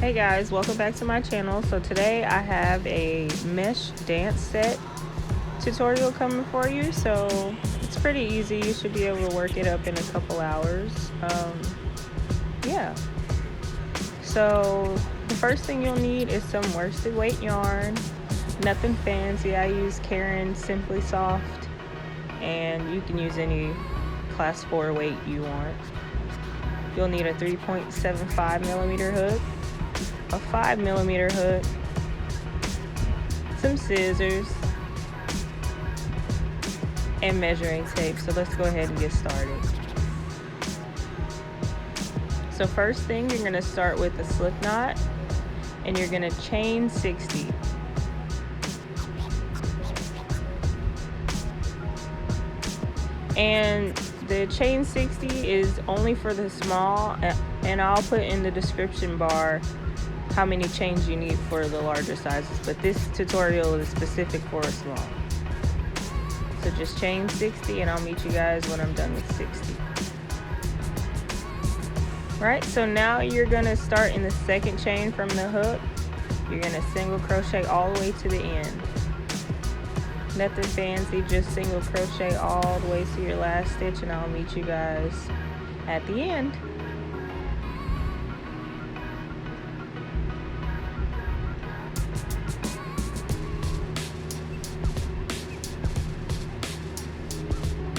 Hey guys, welcome back to my channel. So today I have a mesh dance set tutorial coming for you. So it's pretty easy. You should be able to work it up in a couple hours. Yeah. So the first thing you'll need is some worsted weight yarn. Nothing fancy. I use Caron Simply Soft, and you can use any class 4 weight you want. You'll need a 3.75 millimeter hook, a 5 millimeter hook, some scissors, and measuring tape. So let's go ahead and get started. So first thing, you're going to start with a slip knot, and you're going to chain 60. And the chain 60 is only for the small, and I'll put in the description bar how many chains you need for the larger sizes, but this tutorial is specific for a small. So just chain 60, and I'll meet you guys when I'm done with 60. Right, so now you're gonna start in the second chain from the hook. You're gonna single crochet all the way to the end. Nothing fancy, just single crochet all the way to your last stitch, and I'll meet you guys at the end.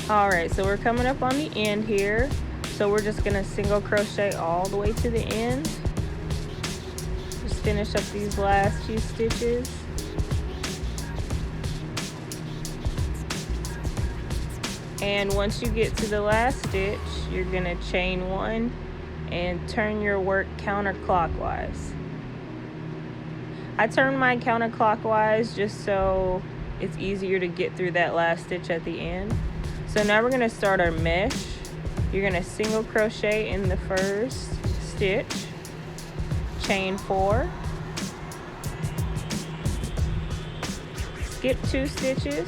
Alright, so we're coming up on the end here. So we're just gonna single crochet all the way to the end. Just finish up these last few stitches. And once you get to the last stitch, you're gonna chain 1 and turn your work counterclockwise. I turn mine counterclockwise just so it's easier to get through that last stitch at the end. So now we're gonna start our mesh. You're gonna single crochet in the first stitch, chain 4, skip 2 stitches,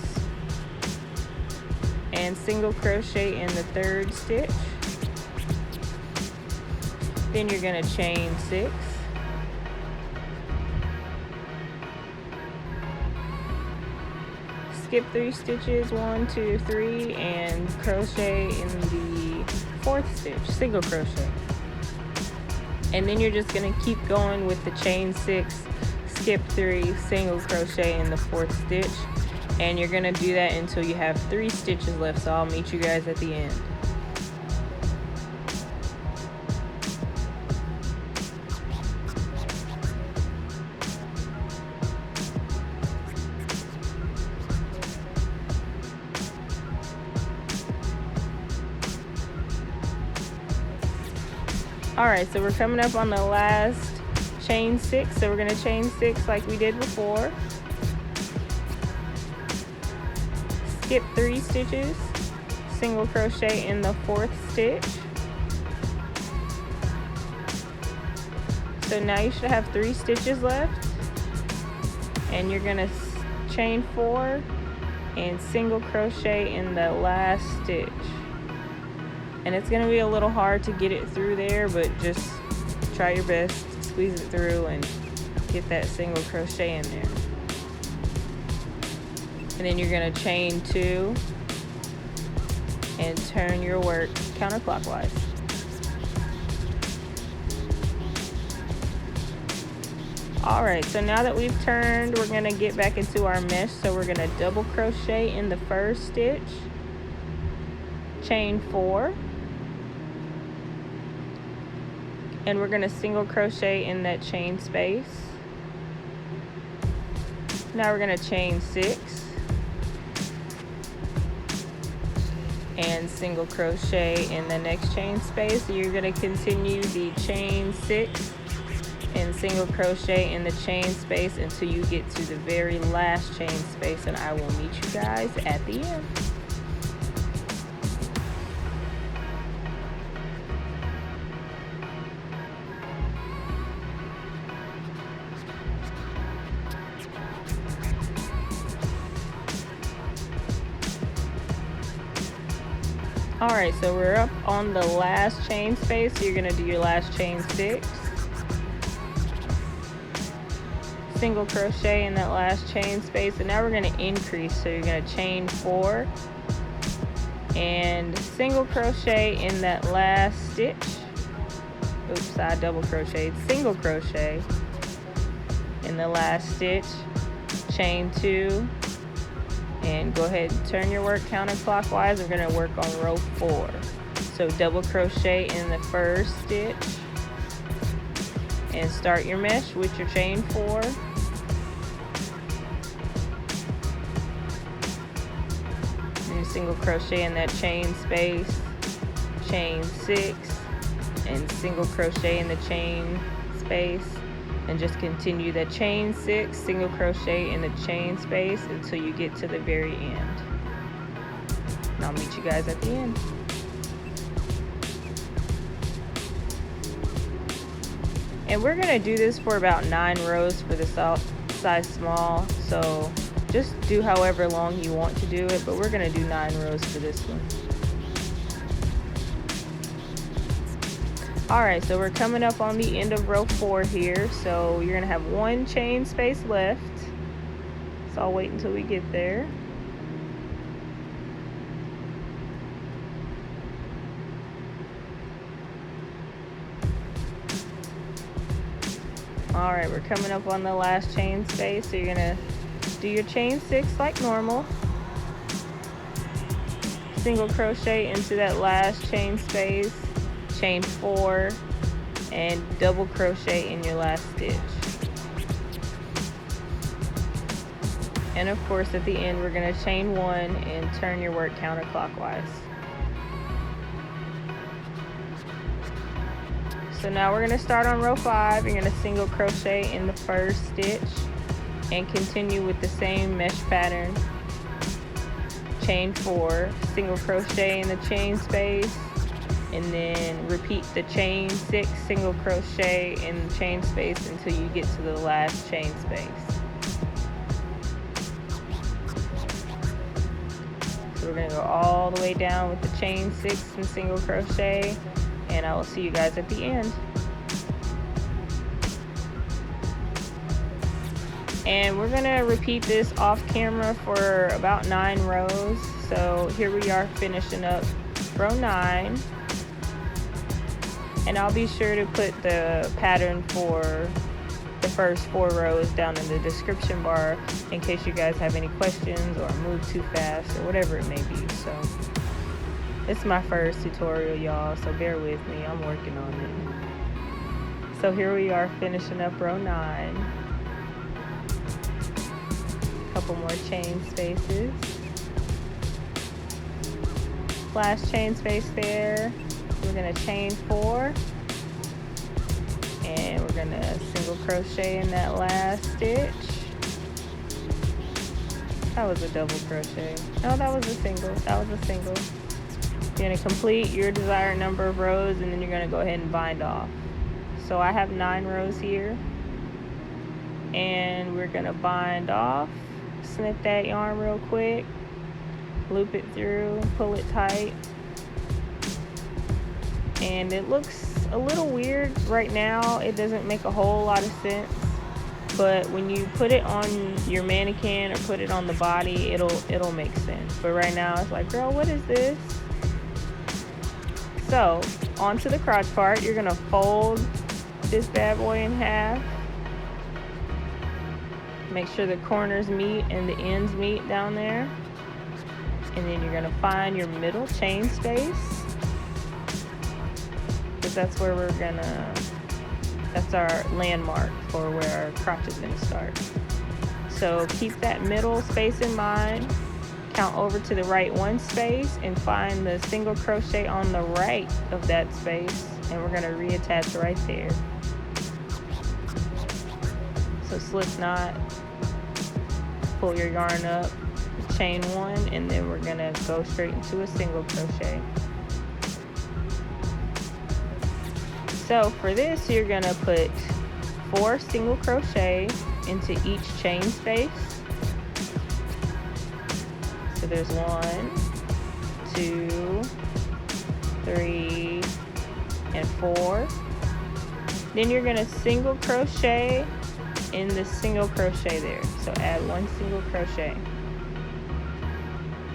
and single crochet in the third stitch. Then you're gonna chain 6, skip 3 stitches, 1, 2, 3, and crochet in the fourth stitch, single crochet. And then you're just gonna keep going with the chain 6, skip 3, single crochet in the fourth stitch. And you're gonna do that until you have 3 stitches left, so I'll meet you guys at the end. Alright, so we're coming up on the last chain 6, so we're gonna chain 6 like we did before. Skip 3 stitches, single crochet in the fourth stitch. So now you should have 3 stitches left, and you're gonna chain 4 and single crochet in the last stitch. And it's gonna be a little hard to get it through there, but just try your best to squeeze it through and get that single crochet in there. And then you're gonna chain 2 and turn your work counterclockwise. Alright, so now that we've turned, we're gonna get back into our mesh. So we're gonna double crochet in the first stitch, chain 4, and we're gonna single crochet in that chain space. Now we're gonna chain 6 and single crochet in the next chain space. So you're going to continue the chain 6 and single crochet in the chain space until you get to the very last chain space, and I will meet you guys at the end. Alright, so we're up on the last chain space. So you're going to do your last chain 6, single crochet in that last chain space, and now we're going to increase. So you're going to chain 4 and single crochet in that last stitch. Oops, I double crocheted. Single crochet in the last stitch, chain 2, and go ahead and turn your work counterclockwise. We're going to work on row 4. So double crochet in the first stitch and start your mesh with your chain 4. And single crochet in that chain space, chain 6, and single crochet in the chain space, and just continue the chain 6, single crochet in the chain space until you get to the very end. And I'll meet you guys at the end. And we're gonna do this for about 9 rows for the size small, so just do however long you want to do it, but we're gonna do 9 rows for this one. Alright, so we're coming up on the end of row 4 here, so you're gonna have 1 chain space left. So I'll wait until we get there. Alright, we're coming up on the last chain space, so you're gonna do your chain 6 like normal. Single crochet into that last chain space, chain 4, and double crochet in your last stitch. And of course at the end we're going to chain 1 and turn your work counterclockwise. So now we're going to start on row 5. You're going to single crochet in the first stitch and continue with the same mesh pattern. Chain 4, single crochet in the chain space, and then repeat the chain 6, single crochet in the chain space until you get to the last chain space. So we're going to go all the way down with the chain 6 and single crochet, and I will see you guys at the end. And we're going to repeat this off camera for about 9 rows. So here we are finishing up row 9. And I'll be sure to put the pattern for the first 4 rows down in the description bar in case you guys have any questions or move too fast or whatever it may be. So it's my first tutorial, y'all, so bear with me. I'm working on it. So here we are finishing up row 9. Couple more chain spaces. Last chain space there. We're going to chain 4, and we're going to single crochet in that last stitch. That was a double crochet. No, that was a single. That was a single. You're going to complete your desired number of rows, and then you're going to go ahead and bind off. So I have 9 rows here, and we're going to bind off. Snip that yarn real quick, loop it through, pull it tight. And it looks a little weird right now. It doesn't make a whole lot of sense, but when you put it on your mannequin or put it on the body, it'll make sense. But right now it's like, girl, what is this? So onto the crotch part, you're gonna fold this bad boy in half. Make sure the corners meet and the ends meet down there. And then you're gonna find your middle chain space, because that's where that's our landmark for where our crotch is gonna start. So keep that middle space in mind, count over to the right 1 space and find the single crochet on the right of that space, and we're gonna reattach right there. So slip knot, pull your yarn up, chain 1, and then we're gonna go straight into a single crochet. So for this, you're gonna put 4 single crochet into each chain space. So there's 1, 2, 3, and 4. Then you're gonna single crochet in the single crochet there. So add 1 single crochet.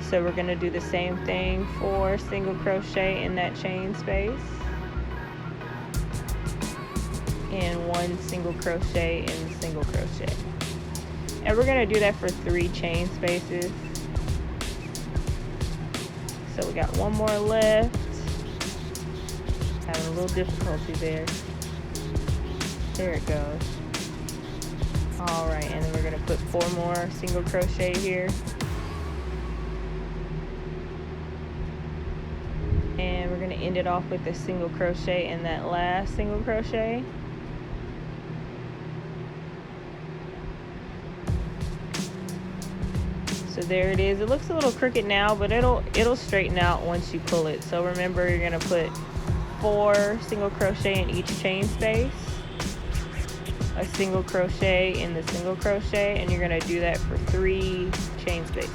So we're going to do the same thing for single crochet in that chain space, and 1 single crochet in the single crochet. And we're going to do that for 3 chain spaces. So we got 1 more left. Having a little difficulty there. There it goes. Alright, and then we're going to put 4 more single crochet here. And we're going to end it off with a single crochet in that last single crochet. So there it is. It looks a little crooked now, but it'll straighten out once you pull it. So remember, you're going to put 4 single crochet in each chain space, a single crochet in the single crochet, and you're going to do that for 3 chain spaces.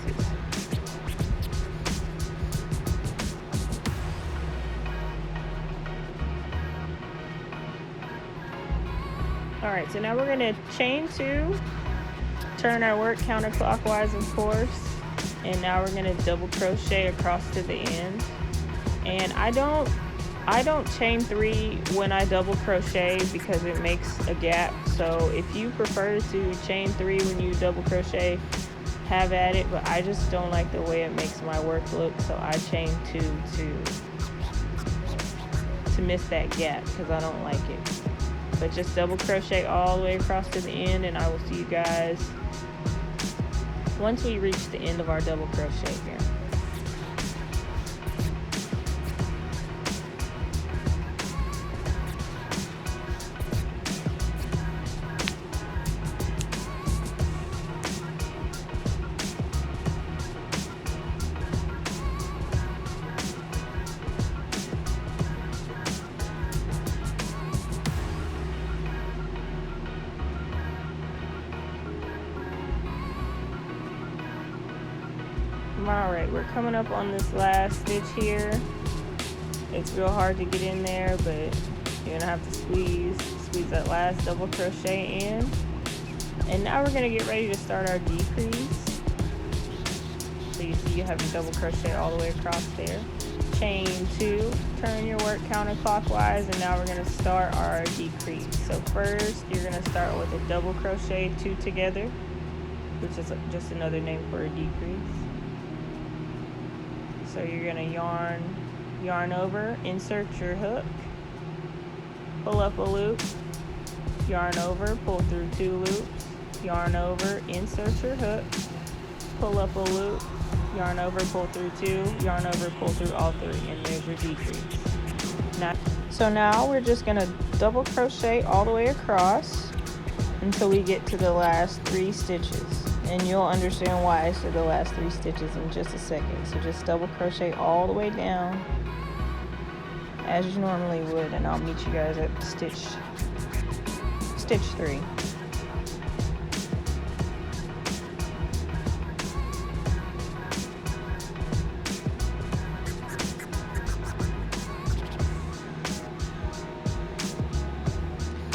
Alright, so now we're going to chain 2, turn our work counterclockwise, of course, and now we're going to double crochet across to the end. And I don't chain 3 when I double crochet because it makes a gap. So if you prefer to chain 3 when you double crochet, have at it, but I just don't like the way it makes my work look, so I chain 2 to miss that gap because I don't like it. But just double crochet all the way across to the end, and I will see you guys once we reach the end of our double crochet here. Alright, we're coming up on this last stitch here. It's real hard to get in there, but you're gonna have to squeeze that last double crochet in. And now we're gonna get ready to start our decrease. So you see you have your double crochet all the way across there. Chain 2, turn your work counterclockwise, and now we're gonna start our decrease. So first you're gonna start with a double crochet 2 together, which is just another name for a decrease. So you're gonna yarn over, insert your hook, pull up a loop, yarn over, pull through 2 loops, yarn over, insert your hook, pull up a loop, yarn over, pull through 2, yarn over, pull through all 3, and there's your decrease. So now we're just gonna double crochet all the way across until we get to the last 3 stitches. And you'll understand why I said the last 3 stitches in just a second. So just double crochet all the way down as you normally would, and I'll meet you guys at stitch 3.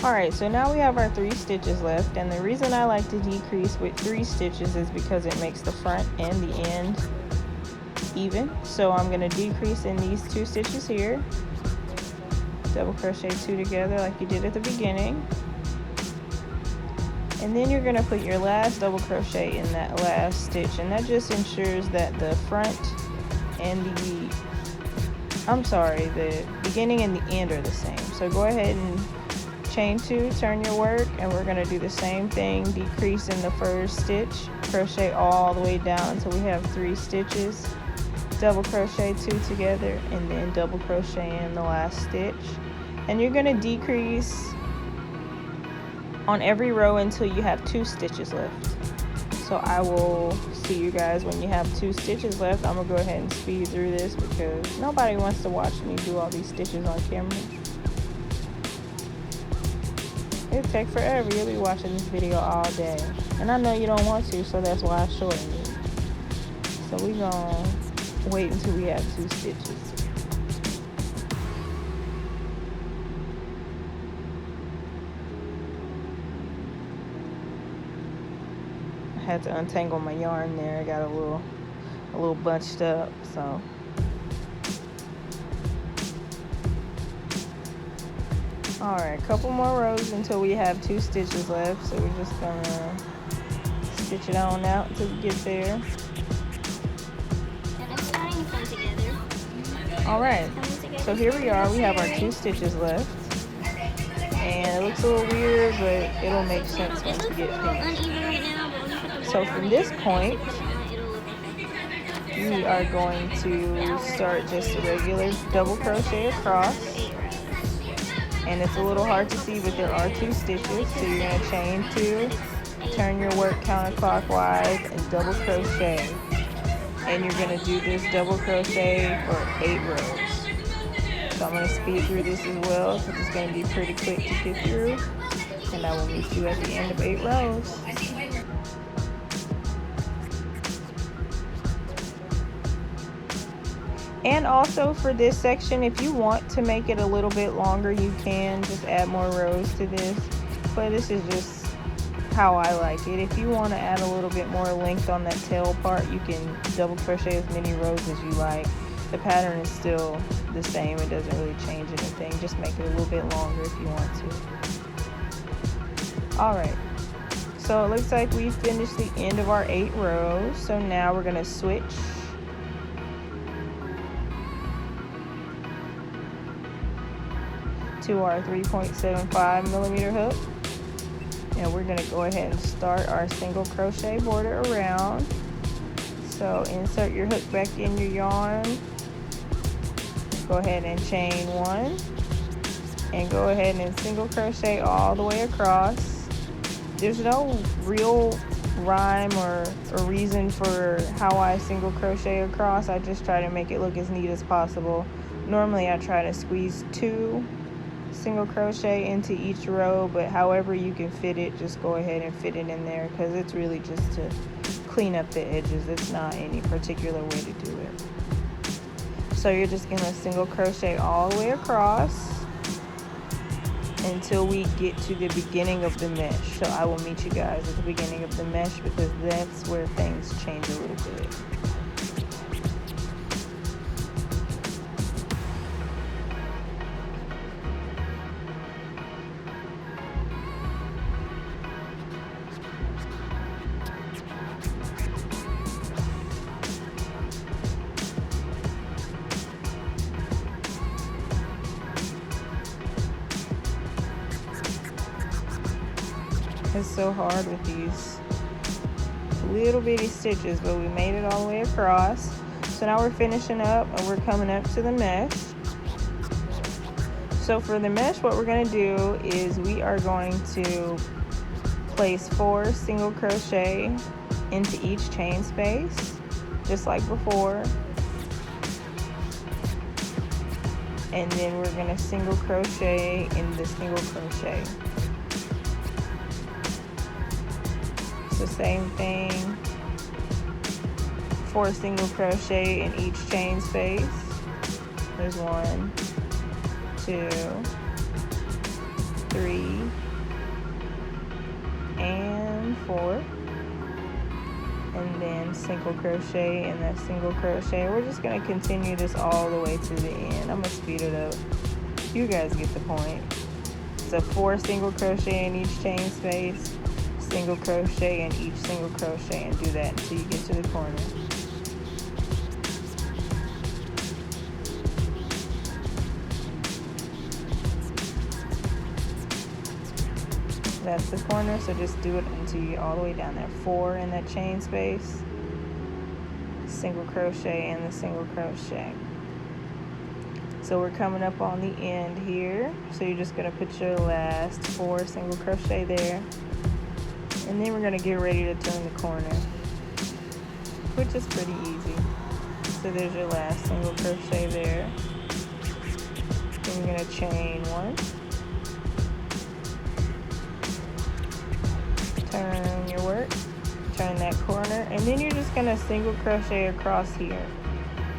Alright, so now we have our 3 stitches left, and the reason I like to decrease with 3 stitches is because it makes the front and the end even. So I'm going to decrease in these 2 stitches here, double crochet 2 together like you did at the beginning, and then you're going to put your last double crochet in that last stitch, and that just ensures that the front and the beginning and the end are the same. So go ahead and chain 2, turn your work, and we're going to do the same thing. Decrease in the first stitch, crochet all the way down until we have 3 stitches, double crochet 2 together, and then double crochet in the last stitch. And you're going to decrease on every row until you have 2 stitches left. So I will see you guys when you have 2 stitches left. I'm going to go ahead and speed through this because nobody wants to watch me do all these stitches on camera. It'll take forever. You'll be watching this video all day. And I know you don't want to, so that's why I shortened it. So we're gonna wait until we have 2 stitches. had to untangle my yarn there. I got a little bunched up, so. Alright, a couple more rows until we have 2 stitches left, so we're just gonna stitch it on out until we get there. And it's starting to come together. Alright, so here we are, we have our 2 stitches left. And it looks a little weird, but it'll make sense once we get finished. So from this point, we are going to start just a regular double crochet across. And it's a little hard to see, but there are 2 stitches. So you're going to chain 2, turn your work counterclockwise, and double crochet. And you're going to do this double crochet for 8 rows. So I'm going to speed through this as well, because it's going to be pretty quick to get through. And I will meet you at the end of 8 rows. And also for this section, if you want to make it a little bit longer, you can just add more rows to this. But this is just how I like it. If you want to add a little bit more length on that tail part, you can double crochet as many rows as you like. The pattern is still the same. It doesn't really change anything. Just make it a little bit longer if you want to. Alright, so it looks like we finished the end of our 8 rows. So now we're going to switch to our 3.75 millimeter hook, and we're going to go ahead and start our single crochet border around. So insert your hook back in your yarn, go ahead and chain 1, and go ahead and single crochet all the way across. There's no real rhyme or reason for how I single crochet across. I just try to make it look as neat as possible. Normally I try to squeeze 2 single crochet into each row, but however you can fit it, just go ahead and fit it in there, because it's really just to clean up the edges. It's not any particular way to do it. So you're just going to single crochet all the way across until we get to the beginning of the mesh. So I will meet you guys at the beginning of the mesh, because that's where things change a little bit. It's so hard with these little bitty stitches, but we made it all the way across. So now we're finishing up and we're coming up to the mesh. So for the mesh, what we're going to do is we are going to place 4 single crochet into each chain space, just like before. And then we're going to single crochet in the single crochet. The same thing, 4 single crochet in each chain space. There's 1, 2, 3, and 4, and then single crochet in that single crochet. We're just going to continue this all the way to the end. I'm going to speed it up. You guys get the point. So 4 single crochet in each chain space, single crochet in each single crochet, and do that until you get to the corner. That's the corner, so just do it until you get all the way down there. 4 in that chain space, single crochet in the single crochet. So we're coming up on the end here, so you're just going to put your last 4 single crochet there. And then we're going to get ready to turn the corner, which is pretty easy. So there's your last single crochet there. Then you're going to chain 1, turn your work, turn that corner, and then you're just going to single crochet across here.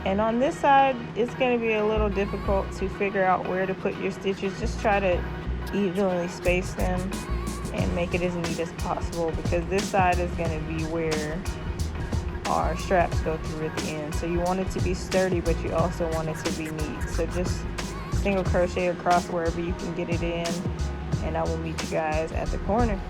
And on this side, it's going to be a little difficult to figure out where to put your stitches. Just try to evenly space them. and make it as neat as possible, because this side is going to be where our straps go through at the end. So you want it to be sturdy, but you also want it to be neat. So just single crochet across wherever you can get it in, and I will meet you guys at the corner.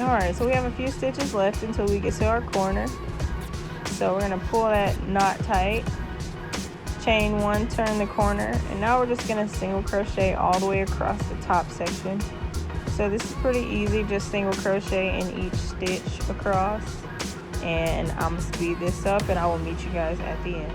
Alright, so we have a few stitches left until we get to our corner. So we're going to pull that knot tight, chain one, turn the corner, and now we're just going to single crochet all the way across the top section. So this is pretty easy, just single crochet in each stitch across, and I'm going to speed this up and I will meet you guys at the end.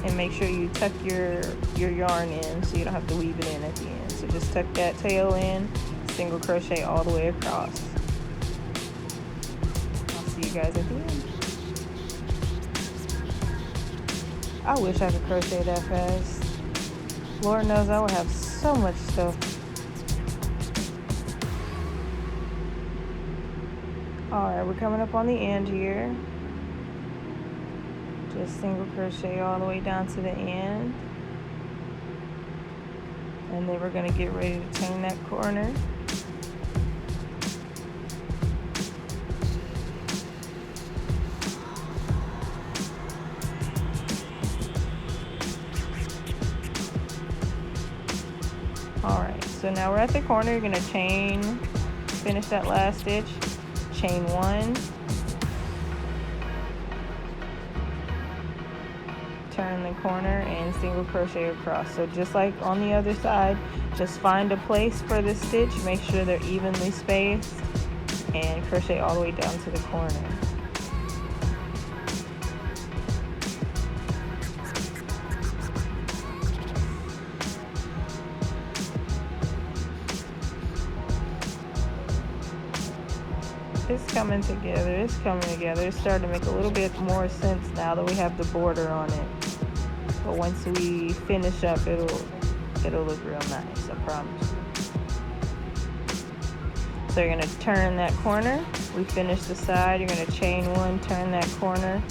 And make sure you tuck your yarn in so you don't have to weave it in at the end. So just tuck that tail in, single crochet all the way across. I'll see you guys at the end. I wish I could crochet that fast. Lord knows I would have so much stuff. Alright, we're coming up on the end here. Just single crochet all the way down to the end, and then we're going to get ready to turn that corner. Alright, so now we're at the corner. You're going to chain, finish that last stitch, chain one, turn the corner, and single crochet across. So just like on the other side, just find a place for the stitch, make sure they're evenly spaced, and crochet all the way down to the corner. It's coming together, it's coming together. It's starting to make a little bit more sense now that we have the border on it. But once we finish up, it'll look real nice, I promise. So you're gonna turn that corner. We finished the side, you're gonna chain one, turn that corner,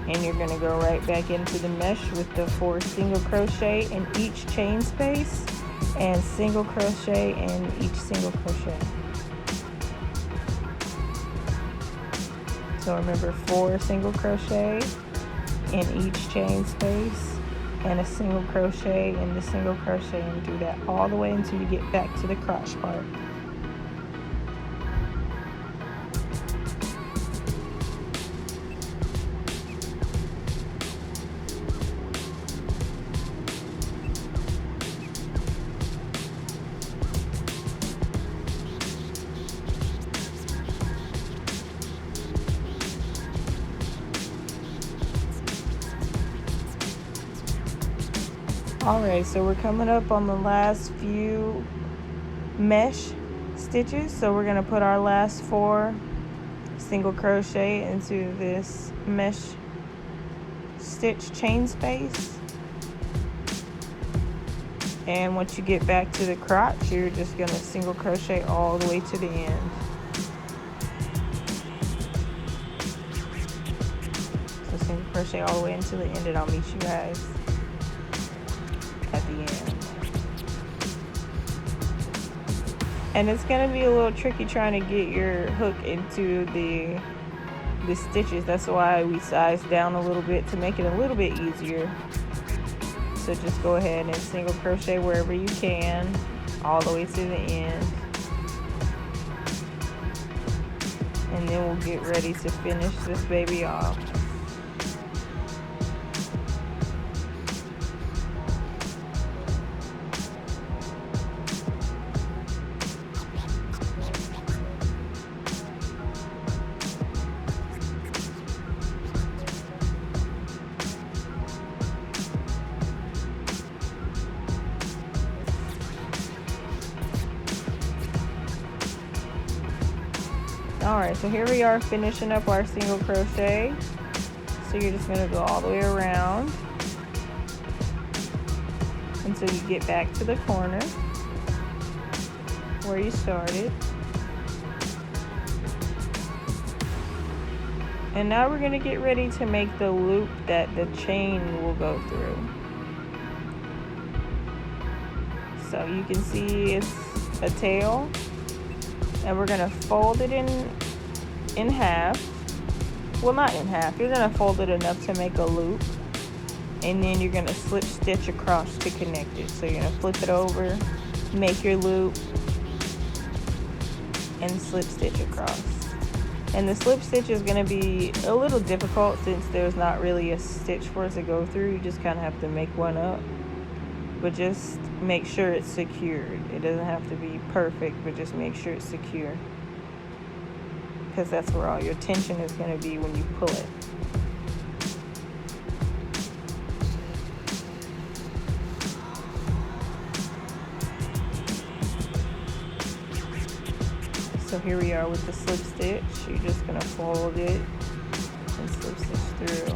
and you're gonna go right back into the mesh with the 4 single crochet in each chain space, and single crochet in each single crochet. So remember, 4 single crochet in each chain space and a single crochet in the single crochet, and do that all the way until you get back to the crotch part. Alright, so we're coming up on the last few mesh stitches, so we're going to put our last 4 single crochet into this mesh stitch chain space, and once you get back to the crotch, you're just going to single crochet all the way to the end. So single crochet all the way into the end, and I'll meet you guys at the end. And it's going to be a little tricky trying to get your hook into the stitches. That's why we sized down a little bit to make it a little bit easier. So just go ahead and single crochet wherever you can all the way to the end, and then we'll get ready to finish this baby off. Alright, Alright, so here we are finishing up our single crochet. So you're just going to go all the way around until you get back to the corner where you started. And now we're going to get ready to make the loop that the chain will go through. So you can see it's a tail, and we're going to fold it in half. Well, not in half. You're going to fold it enough to make a loop, and then you're going to slip stitch across to connect it. So you're going to flip it over, make your loop, and slip stitch across. And the slip stitch is going to be a little difficult since there's not really a stitch for it to go through. You just kind of have to make one up, but just make sure it's secured. It doesn't have to be perfect, but just make sure it's secure, because that's where all your tension is going to be when you pull it. So here we are with the slip stitch. You're just going to fold it and slip stitch through.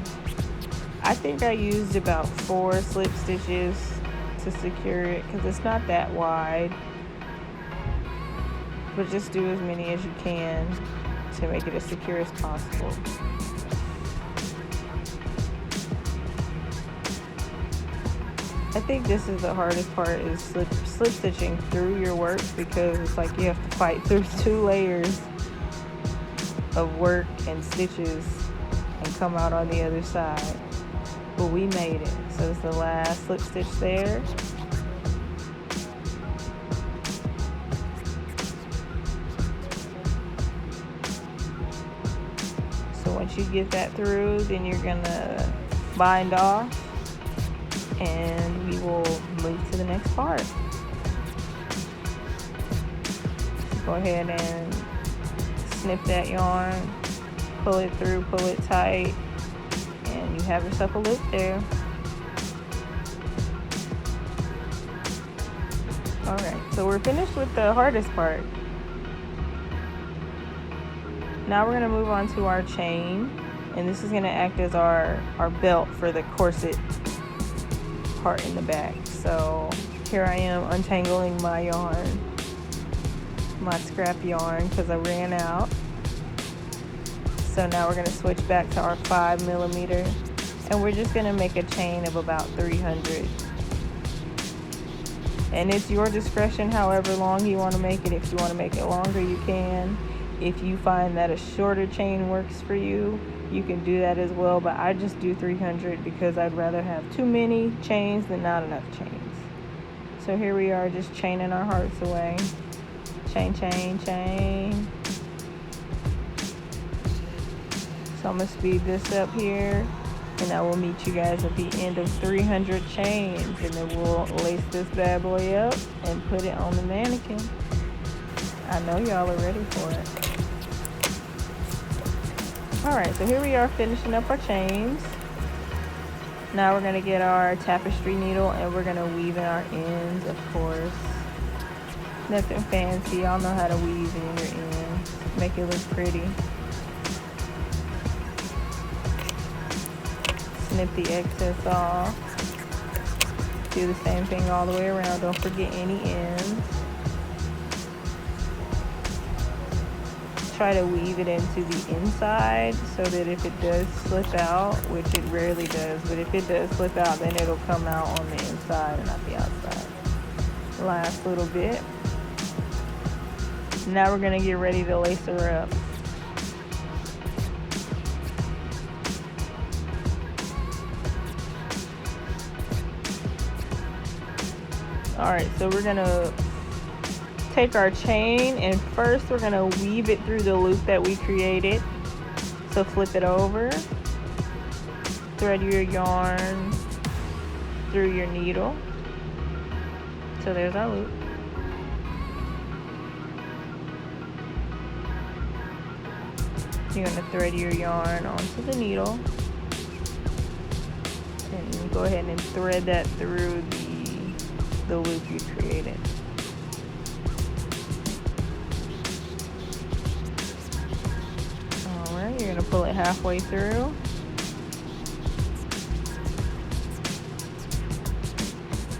I think I used about 4 slip stitches to secure it because it's not that wide. But just do as many as you can to make it as secure as possible. I think this is the hardest part, is slip stitching through your work, because it's like you have to fight through 2 layers of work and stitches and come out on the other side. But we made it. So it's the last slip stitch there. So once you get that through, then you're gonna bind off, and we will move to the next part. So go ahead and snip that yarn, pull it through, pull it tight, and you have yourself a loop there. Alright, so we're finished with the hardest part. Now we're going to move on to our chain, and this is going to act as our belt for the corset part in the back. So here I am untangling my yarn, my scrap yarn, because I ran out. So now we're going to switch back to our 5mm, and we're just going to make a chain of about 300. And it's your discretion however long you want to make it. If you want to make it longer, you can. If you find that a shorter chain works for you, you can do that as well, but I just do 300 because I'd rather have too many chains than not enough chains. So here we are, just chaining our hearts away. Chain, chain, chain. So I'm going to speed this up here, and I will meet you guys at the end of 300 chains, and then we'll lace this bad boy up and put it on the mannequin. I know y'all are ready for it. Alright, so here we are finishing up our chains. Now we're going to get our tapestry needle, and we're going to weave in our ends, of course. Nothing fancy. Y'all know how to weave in your ends. Make it look pretty. Snip the excess off. Do the same thing all the way around. Don't forget any ends. Try to weave it into the inside so that if it does slip out, which it rarely does, but if it does slip out, then it'll come out on the inside and not the outside. Last little bit. Now we're going to get ready to lace her up. Alright, so we're going to take our chain, and first we're going to weave it through the loop that we created. So flip it over, thread your yarn through your needle. So there's our loop. You're going to thread your yarn onto the needle, and go ahead and thread that through the loop you created. pull it halfway through.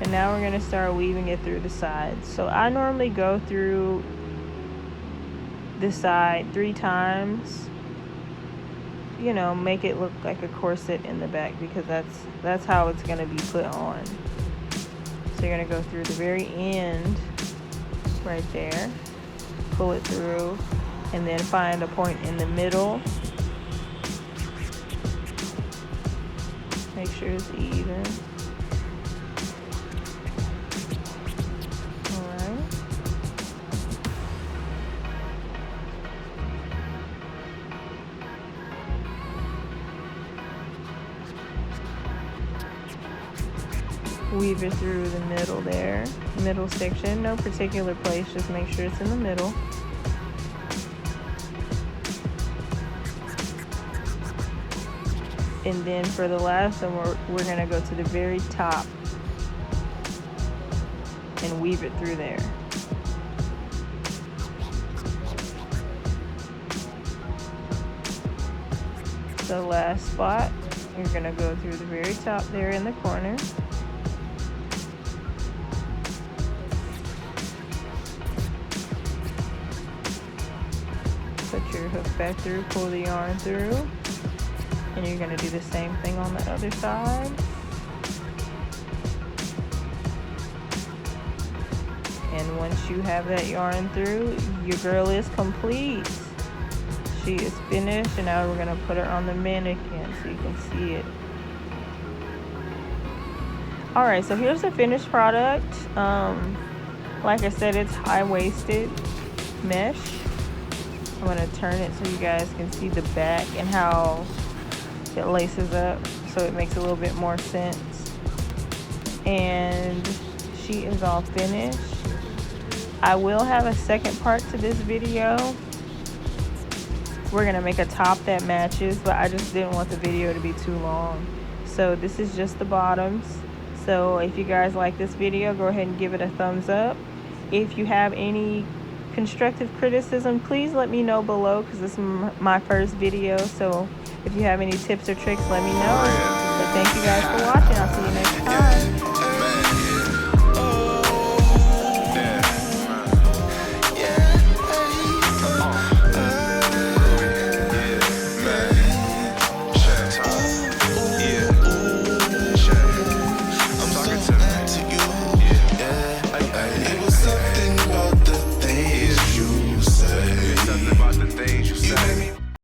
And now we're going to start weaving it through the sides. So I normally go through the side 3 times. You know, make it look like a corset in the back, because that's how it's going to be put on. So you're going to go through the very end right there, pull it through, and then find a point in the middle. Make sure it's even. Alright. Weave it through the middle there, middle section, no particular place, just make sure it's in the middle. And then for the last one, we're going to go to the very top and weave it through there. The last spot, you're going to go through the very top there in the corner. Put your hook back through, pull the yarn through. And you're going to do the same thing on the other side. And once you have that yarn through, your girl is complete. She is finished, and now we're going to put her on the mannequin so you can see it. Alright, so here's the finished product. Like I said, it's high-waisted mesh. I'm going to turn it so you guys can see the back and how it laces up, so it makes a little bit more sense. And she is all finished. I will have a second part to this video. We're gonna make a top that matches, but I just didn't want the video to be too long. So this is just the bottoms. So if you guys like this video, go ahead and give it a thumbs up. If you have any constructive criticism, please let me know below, because this is my first video. So if you have any tips or tricks, let me know. But thank you guys for watching. I'll see you next time.